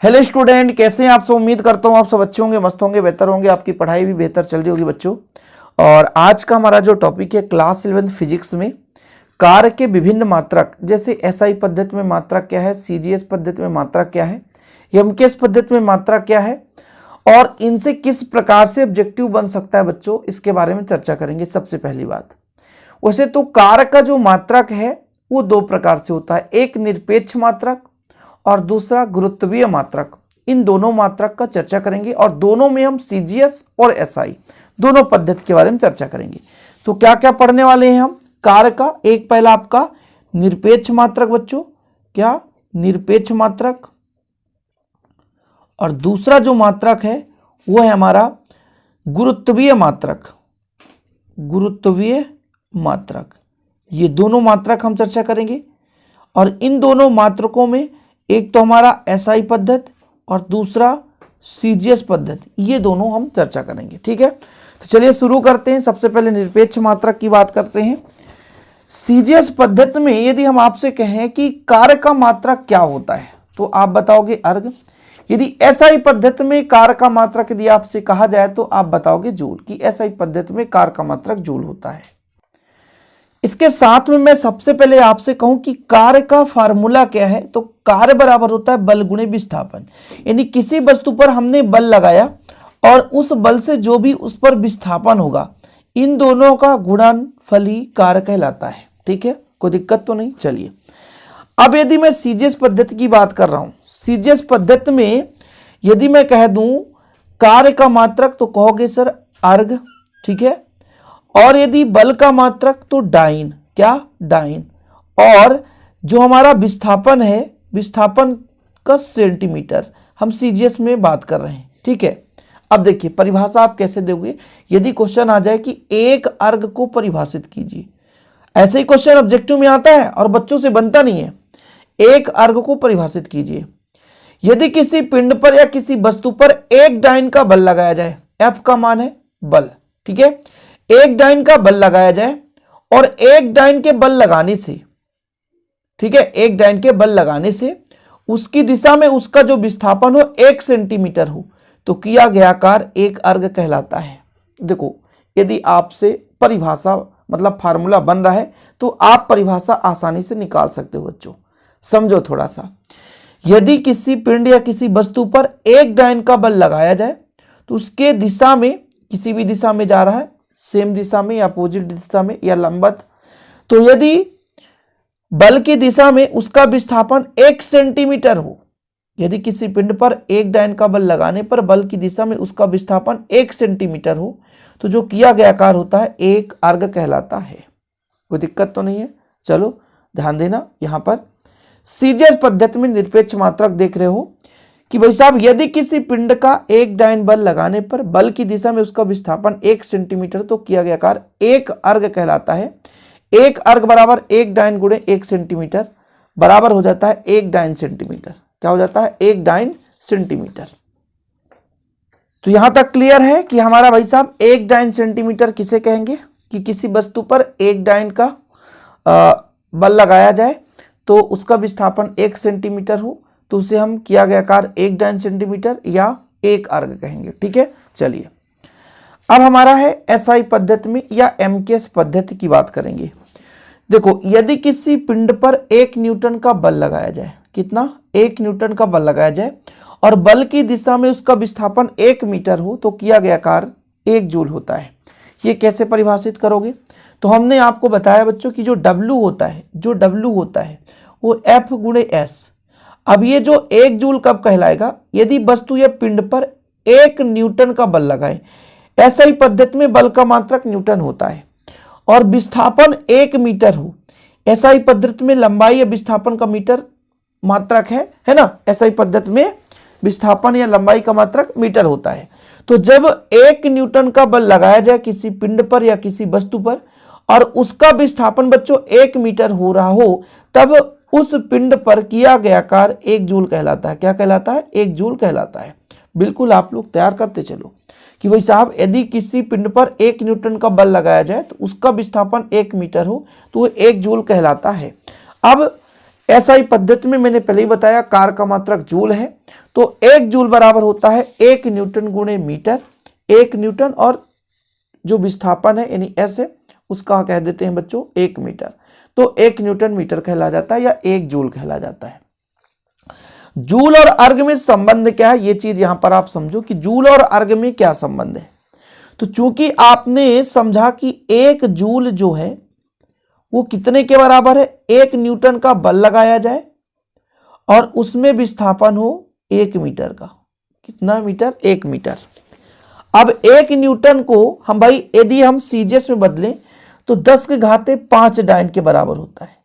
Hello student, कैसे हैं आप सब। उम्मीद करता हूँ आप सब अच्छे होंगे, मस्त होंगे, बेहतर होंगे, आपकी पढ़ाई भी बेहतर चल रही होगी बच्चों। और आज का हमारा जो टॉपिक है क्लास 11 फिजिक्स में कार्य के विभिन्न मात्रक, जैसे एसआई पद्धति में मात्रक क्या है, सीजीएस पद्धति में मात्रक क्या है, एमकेएस पद्धति में मात्रक क्या है और इनसे किस प्रकार से ऑब्जेक्टिव बन सकता है बच्चों, इसके बारे में चर्चा करेंगे। सबसे पहली बात, वैसे तो कार्य का जो मात्रक है वो दो प्रकार से होता है, एक निरपेक्ष मात्रक और दूसरा गुरुत्वीय मात्रक। इन दोनों मात्रक का चर्चा करेंगे और दोनों में हम सीजीएस और एसआई दोनों पद्धति के बारे में चर्चा करेंगे। तो क्या क्या पढ़ने वाले हैं हम कार्य का। एक पहला आपका निरपेक्ष मात्रक बच्चों, क्या निरपेक्ष मात्रक, और दूसरा जो मात्रक है वो है हमारा गुरुत्वीय मात्रक। गुरुत्वीय मात्रक, ये दोनों मात्रक हम चर्चा करेंगे। और इन दोनों मात्रकों में एक तो हमारा एसआई पद्धति और दूसरा सीजीएस पद्धति, ये दोनों हम चर्चा करेंगे। ठीक है, तो चलिए शुरू करते हैं। सबसे पहले निरपेक्ष मात्रक की बात करते हैं। सीजीएस पद्धति में यदि हम आपसे कहें कि कार्य का मात्रक क्या होता है तो आप बताओगे अर्ग। यदि एसआई पद्धति में कार्य का मात्रक यदि आपसे कहा जाए तो आप बताओगे जूल, कि एसआई पद्धति में कार्य का मात्रक जूल होता है। इसके साथ में मैं सबसे पहले आपसे कहूं कि कार्य का फार्मूला क्या है, तो कार्य बराबर होता है बल गुणे विस्थापन। यानी किसी वस्तु पर हमने बल लगाया और उस बल से जो भी उस पर विस्थापन होगा, इन दोनों का गुणनफल ही कार्य कहलाता है। ठीक है, कोई दिक्कत तो नहीं। चलिए, अब यदि मैं सीजीएस पद्धति की बात कर रहा हूं, सीजीएस पद्धति में यदि मैं कह दूं कार्य का मात्रक तो कहोगे सर अर्ग। ठीक है, और यदि बल का मात्रक तो डाइन, क्या डाइन। और जो हमारा विस्थापन है, विस्थापन का सेंटीमीटर, हम सीजीएस में बात कर रहे हैं। ठीक है, अब देखिए परिभाषा आप कैसे दोगे। यदि क्वेश्चन आ जाए कि एक अर्ग को परिभाषित कीजिए, ऐसे ही क्वेश्चन ऑब्जेक्टिव में आता है और बच्चों से बनता नहीं है। एक अर्ग को परिभाषित कीजिए। यदि किसी पिंड पर या किसी वस्तु पर एक डाइन का बल लगाया जाए, एफ का मान है बल। ठीक है, एक डाइन का बल लगाया जाए और एक डाइन के बल लगाने से, ठीक है, एक डाइन के बल लगाने से उसकी दिशा में उसका जो विस्थापन हो 1 सेंटीमीटर हो तो किया गया कार्य एक अर्ग कहलाता है। देखो, यदि आपसे परिभाषा मतलब फार्मूला बन रहा है तो आप परिभाषा आसानी से निकाल सकते हो बच्चों। समझो थोड़ा सा, यदि किसी पिंड या किसी वस्तु पर एक डाइन का बल लगाया जाए तो उसके दिशा में, किसी भी दिशा में जा रहा है, सेम दिशा में या अपोजिट दिशा में या लंबवत, तो यदि बल की दिशा में उसका विस्थापन 1 सेंटीमीटर हो, यदि किसी पिंड पर एक डाइन का बल लगाने पर बल की दिशा में उसका विस्थापन 1 सेंटीमीटर हो तो जो किया गया कार्य होता है एक अर्ग कहलाता है। कोई दिक्कत तो नहीं है। चलो ध्यान देना, यहां पर सीजीएस पद्धति में निरपेक्ष मात्रक देख रहे हो कि भाई साहब यदि किसी पिंड का एक डाइन बल लगाने पर बल की दिशा में उसका विस्थापन 1 सेंटीमीटर तो किया गया कार्य एक अर्ग कहलाता है। एक अर्ग बराबर एक डाइन गुणे 1 सेंटीमीटर बराबर हो जाता है 1 डाइन सेंटीमीटर। क्या हो जाता है? 1 डाइन सेंटीमीटर। तो यहां तक क्लियर है कि हमारा भाई साहब 1 डाइन सेंटीमीटर किसे कहेंगे कि किसी वस्तु पर एक डाइन का बल लगाया जाए तो उसका विस्थापन 1 सेंटीमीटर हो तो उसे हम किया गया कार्य 1 डाइन सेंटीमीटर या एक अर्ग कहेंगे। ठीक है, चलिए अब हमारा है एसआई पद्धति में या एमकेएस पद्धति की बात करेंगे। देखो, यदि किसी पिंड पर 1 न्यूटन का बल लगाया जाए, कितना? 1 न्यूटन का बल लगाया जाए और बल की दिशा में उसका विस्थापन 1 मीटर हो तो किया गया कार्य 1 जूल होता है। ये कैसे परिभाषित करोगे? तो हमने आपको बताया बच्चों कि जो W होता है वो F गुणे S। अब ये जो 1 जूल कब कहलाएगा? यदि वस्तु या पिंड पर 1 न्यूटन का बल लगाए। एसआई पद्धति में बल का मात्रक न्यूटन होता है और विस्थापन 1 मीटर हो। एसआई पद्धति में लंबाई या विस्थापन का मीटर मात्रक है ना। एसआई पद्धति में विस्थापन या लंबाई का मात्रक मीटर होता है। तो जब 1 न्यूटन का बल लगाया जाए किसी पिंड पर या किसी वस्तु पर और उसका विस्थापन बच्चों 1 मीटर हो रहा हो तब उस पिंड पर किया गया कार्य 1 जूल कहलाता है। क्या कहलाता है? 1 जूल कहलाता है। बिल्कुल आप लोग तैयार करते चलो कि भाई साहब यदि किसी पिंड पर 1 न्यूटन का बल लगाया जाए तो उसका विस्थापन 1 मीटर हो तो वो 1 जूल कहलाता है। अब एसआई पद्धति में मैंने पहले ही बताया कार का मात्रक जूल है, तो 1 जूल बराबर होता है 1 न्यूटन गुणे मीटर। 1 न्यूटन और जो विस्थापन है यानी एस है उसका कह देते हैं बच्चों 1 मीटर, तो 1 न्यूटन मीटर कहला जाता है या 1 जूल कहला जाता है। जूल और अर्ग में संबंध क्या है, ये चीज यहां पर आप समझो कि जूल और अर्ग में क्या संबंध है। तो चूंकि आपने समझा कि 1 जूल जो है वो कितने के बराबर है, 1 न्यूटन का बल लगाया जाए और उसमें विस्थापन हो 1 मीटर का। कितना मीटर, 1 मीटर। अब 1 न्यूटन को हम भाई यदि हम सीजीएस में बदलें तो 10 के घाते 5 डाइन के बराबर होता है।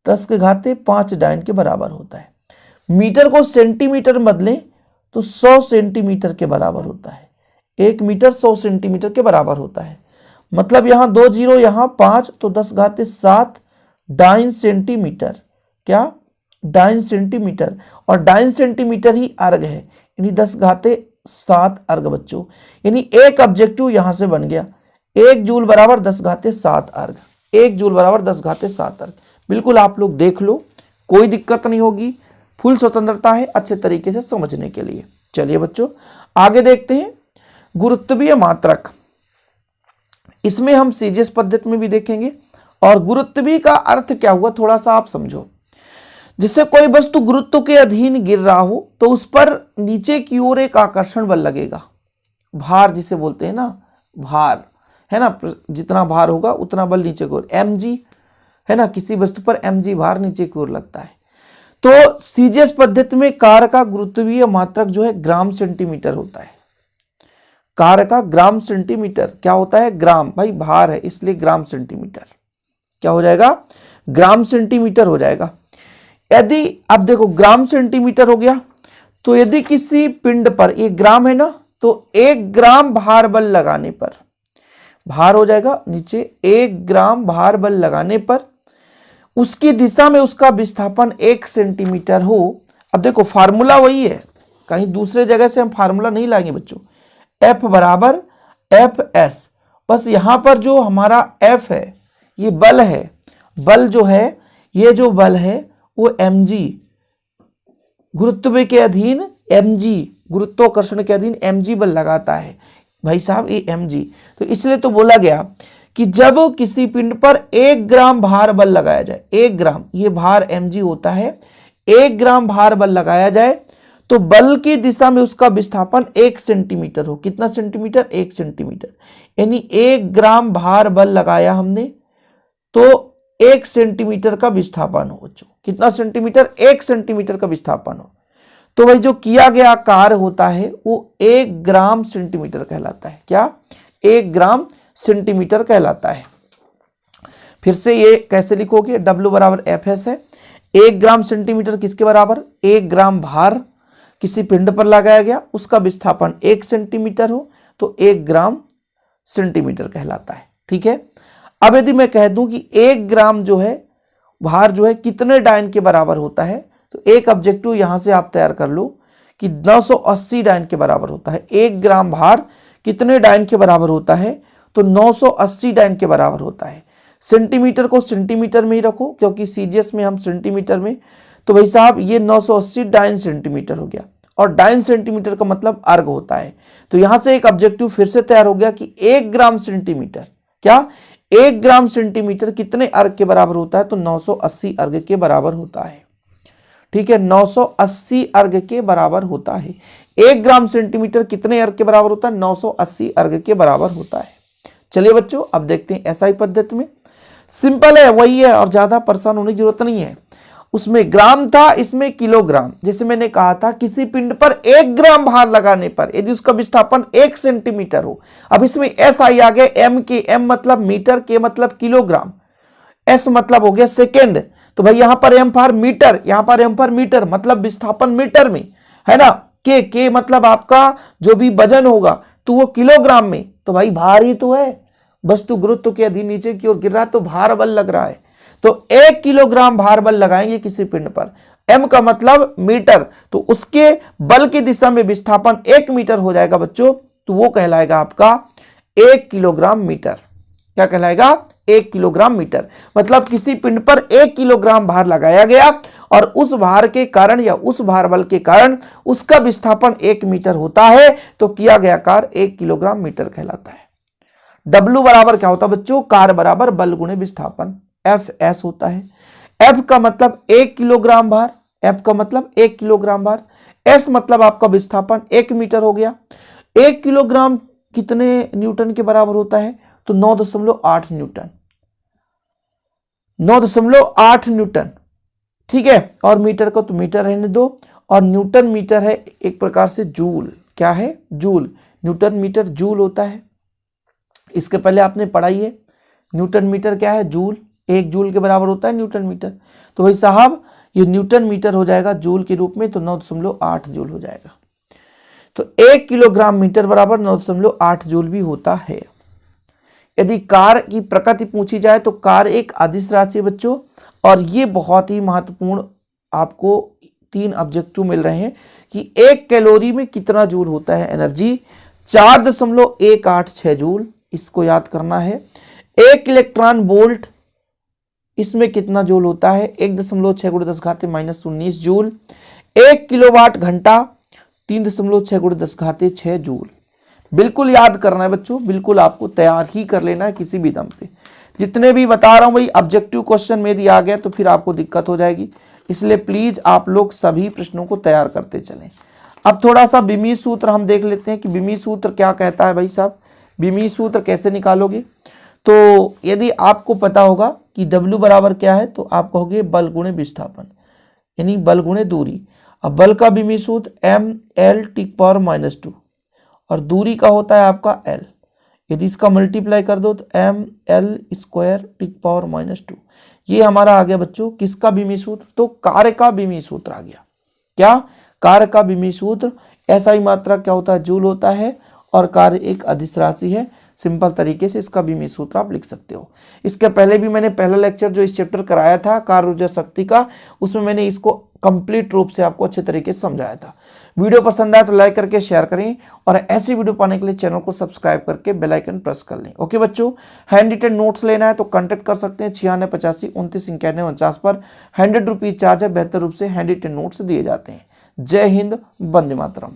10 के घाते 5 डाइन के बराबर होता है। मीटर को सेंटीमीटर में बदलें तो 100 सेंटीमीटर के बराबर होता है। 1 मीटर 100 सेंटीमीटर के बराबर होता है। मतलब यहां 2 जीरो, यहां 5, तो 10 घाते 7 डाइन सेंटीमीटर। क्या, डाइन सेंटीमीटर। और डाइन सेंटीमीटर ही अर्ग है, यानी 10 घाते 7 अर्ग बच्चों। यानी एक ऑब्जेक्टिव यहां से बन गया 1 जूल बराबर 10 घाते 7 अर्ग। 1 जूल बराबर 10 घाते 7 अर्ग। बिल्कुल आप लोग देख लो, कोई दिक्कत नहीं होगी, फुल स्वतंत्रता है अच्छे तरीके से समझने के लिए। चलिए बच्चों आगे देखते हैं गुरुत्वीय मात्रक। इसमें हम सीजीएस पद्धति में भी देखेंगे। और गुरुत्वीय का अर्थ क्या हुआ थोड़ा सा आप समझो। जिससे कोई वस्तु गुरुत्व के अधीन गिर रहा हो तो उस पर नीचे की ओर एक आकर्षण बल लगेगा, भार जिसे बोलते हैं ना, भार है ना, जितना भार होगा उतना बल नीचे की ओर, mg है ना, किसी वस्तु पर mg भार नीचे की ओर लगता है। तो सीजीएस पद्धति में कार का गुरुत्वीय मात्रक जो है ग्राम सेंटीमीटर होता है। कार का ग्राम सेंटीमीटर क्या होता है, ग्राम, भाई भार है इसलिए ग्राम सेंटीमीटर क्या हो जाएगा, ग्राम सेंटीमीटर हो जाएगा। यदि अब देखो ग्राम सेंटीमीटर हो गया, तो यदि किसी पिंड पर, ये ग्राम है ना, तो 1 ग्राम भार बल लगाने पर, भार हो जाएगा नीचे, 1 ग्राम भार बल लगाने पर उसकी दिशा में उसका विस्थापन 1 सेंटीमीटर हो। अब देखो फार्मूला वही है, कहीं दूसरे जगह से हम फार्मूला नहीं लाएंगे बच्चों। F बराबर Fs, बस यहां पर जो हमारा F है ये बल है, बल जो है, ये जो बल है वो mg, गुरुत्व के अधीन mg, गुरुत्वाकर्षण के अधीन mg बल लगाता है भाई साहब, ये mg। तो इसलिए तो बोला गया कि जब किसी पिंड पर 1 ग्राम भार बल लगाया जाए, 1 ग्राम, ये भार mg होता है, 1 ग्राम भार बल लगाया जाए तो बल की दिशा में उसका विस्थापन 1 सेंटीमीटर हो। कितना सेंटीमीटर, 1 सेंटीमीटर। यानी 1 ग्राम भार बल लगाया हमने तो 1 सेंटीमीटर का विस्थापन हो बच्चों। कितना सेंटीमीटर, 1 सेंटीमीटर का विस्थापन हो। तो वही जो किया गया कार्य होता है वो 1 ग्राम सेंटीमीटर कहलाता है। क्या, 1 ग्राम सेंटीमीटर कहलाता है। फिर से ये कैसे लिखोगे, W बराबर Fs है। 1 ग्राम सेंटीमीटर किसके बराबर, 1 ग्राम भार किसी पिंड पर लगाया गया, उसका विस्थापन 1 सेंटीमीटर हो तो 1 ग्राम सेंटीमीटर कहलाता है। ठीक है। अब यदि मैं कह दूं कि 1 ग्राम जो है भार जो है कितने डाइन के बराबर होता है, तो एक ऑब्जेक्टिव यहां से आप तैयार कर लो कि 980 डाइन के बराबर होता है। 1 ग्राम भार कितने डाइन के बराबर होता है, तो 980 डाइन के बराबर होता है। सेंटीमीटर को सेंटीमीटर में ही रखो क्योंकि सीजीएस में हम सेंटीमीटर में, तो भाई साहब ये 980 डाइन सेंटीमीटर हो गया। और डाइन सेंटीमीटर का मतलब अर्ग होता है। तो यहां से एक ऑब्जेक्टिव फिर से तैयार हो गया कि 1 ग्राम सेंटीमीटर, क्या 1 ग्राम सेंटीमीटर कितने अर्ग के बराबर होता है, तो 980 अर्ग के बराबर होता है। ठीक है, 980 अर्ग के बराबर होता है। 1 ग्राम सेंटीमीटर कितने अर्ग के बराबर होता है, 980 अर्ग के बराबर होता है। चलिए बच्चों अब देखते हैं एसआई पद्धति में। सिंपल है, वही है और ज्यादा परेशान होने की जरूरत नहीं है। उसमें ग्राम था, इसमें किलोग्राम। जैसे मैंने कहा था किसी पिंड पर 1 ग्राम भार लगाने पर यदि उसका विस्थापन 1 सेंटीमीटर हो। अब इसमें एस आई आ गया, एम के, एम मतलब मीटर, के मतलब किलोग्राम, एस मतलब हो गया सेकेंड। तो भाई यहां पर एम फॉर मीटर, यहां पर एम फॉर मीटर मतलब विस्थापन मीटर में है ना। के मतलब आपका जो भी वजन होगा तो वो किलोग्राम में। तो भाई भार ही तो है, वस्तु गुरुत्व के अधीन नीचे की ओर गिर रहा है तो भार बल लग रहा है। तो 1 किलोग्राम भार बल लगाएंगे किसी पिंड पर, m का मतलब मीटर, तो उसके बल की दिशा में विस्थापन 1 मीटर हो जाएगा बच्चों। तो वो कहलाएगा आपका 1 किलोग्राम मीटर। क्या कहलाएगा, 1 किलोग्राम मीटर। मतलब किसी पिंड पर 1 किलोग्राम भार लगाया गया और उस भार के कारण या उस भार बल के कारण उसका विस्थापन 1 मीटर होता है तो किया गया कार्य 1 किलोग्राम मीटर कहलाता है। W बराबर क्या होता है बच्चों? कार्य बराबर बल गुणे विस्थापन, Fs होता है। F का मतलब 1 किलोग्राम भार, F का मतलब 1 किलोग्राम भार, S मतलब आपका विस्थापन 1 मीटर हो गया। 1 किलोग्राम कितने न्यूटन के बराबर होता है? तो 9.8 न्यूटन, 9.8 न्यूटन, ठीक है। और मीटर को तो मीटर रहने दो, और न्यूटन मीटर है एक प्रकार से जूल। क्या है? जूल। न्यूटन मीटर जूल होता है। इसके पहले आपने पढ़ाई है न्यूटन मीटर क्या है? जूल। 1 जूल के बराबर होता है न्यूटन मीटर। तो भाई साहब ये न्यूटन मीटर हो जाएगा जूल के रूप में, तो 9.8 जूल हो जाएगा। तो 1 किलोग्राम मीटर बराबर 9.8 जूल भी होता है। यदि कार्य की प्रकृति पूछी जाए तो कार्य एक अदिश राशि है बच्चों, और ये बहुत ही महत्वपूर्ण आपको 3 ऑब्जेक्टिव मिल रहे हैं कि 1 कैलोरी में कितना जूल होता है एनर्जी? 4.186 जूल, इसको याद करना है। 1 इलेक्ट्रॉन वोल्ट, इसमें कितना जूल होता है? 1.6 × 10⁻⁻19 जूल। 1 किलोवाट घंटा 3.6 × 10⁻6 जूल। बिल्कुल याद करना है बच्चों, बिल्कुल आपको तैयार ही कर लेना है किसी भी दम पे। जितने भी बता रहा हूं भाई ऑब्जेक्टिव क्वेश्चन में यदि आ गया तो फिर आपको दिक्कत हो जाएगी, इसलिए प्लीज आप लोग सभी प्रश्नों को तैयार करते चलें। अब थोड़ा सा बीमी सूत्र हम देख लेते हैं कि बीमी सूत्र क्या कहता है भाई साहब। बीमी सूत्र कैसे निकालोगे? तो यदि आपको पता होगा कि W बराबर क्या है तो आप कहोगे बल गुणे विस्थापन, यानी बल गुणे दूरी। अब बल का बीमी सूत्र mL⁻², और दूरी का होता है आपका L। यदि इसका मल्टीप्लाई कर दो तो mL²⁻²। ये हमारा आ गया बच्चों किसका बीमी सूत्र? तो कार्य का बीमी सूत्र आ गया। क्या? कार्य का बीमी सूत्र। SI मात्रा क्या होता है? जूल होता है, और कार्य एक अदिश राशि है। सिंपल तरीके से इसका बीमी सूत्र आप लिख सकते हो। इसके पहले भी मैंने पहला लेक्चर जो इस चैप्टर कराया था कार्य ऊर्जा शक्ति का, उसमें मैंने इसको कंप्लीट रूप से आपको अच्छे तरीके से समझाया था। वीडियो पसंद आया तो लाइक करके शेयर करें, और ऐसी वीडियो पाने के लिए चैनल को सब्सक्राइब करके बेल आइकन प्रेस कर लें। ओके बच्चों, हैंड रिटन नोट्स लेना है तो कांटेक्ट कर सकते हैं 9685299150 पर। 100 रुपीज चार्ज है, बेहतर रूप से हैंड रिटन नोट्स दिए जाते हैं। जय हिंद, वंदे मातरम।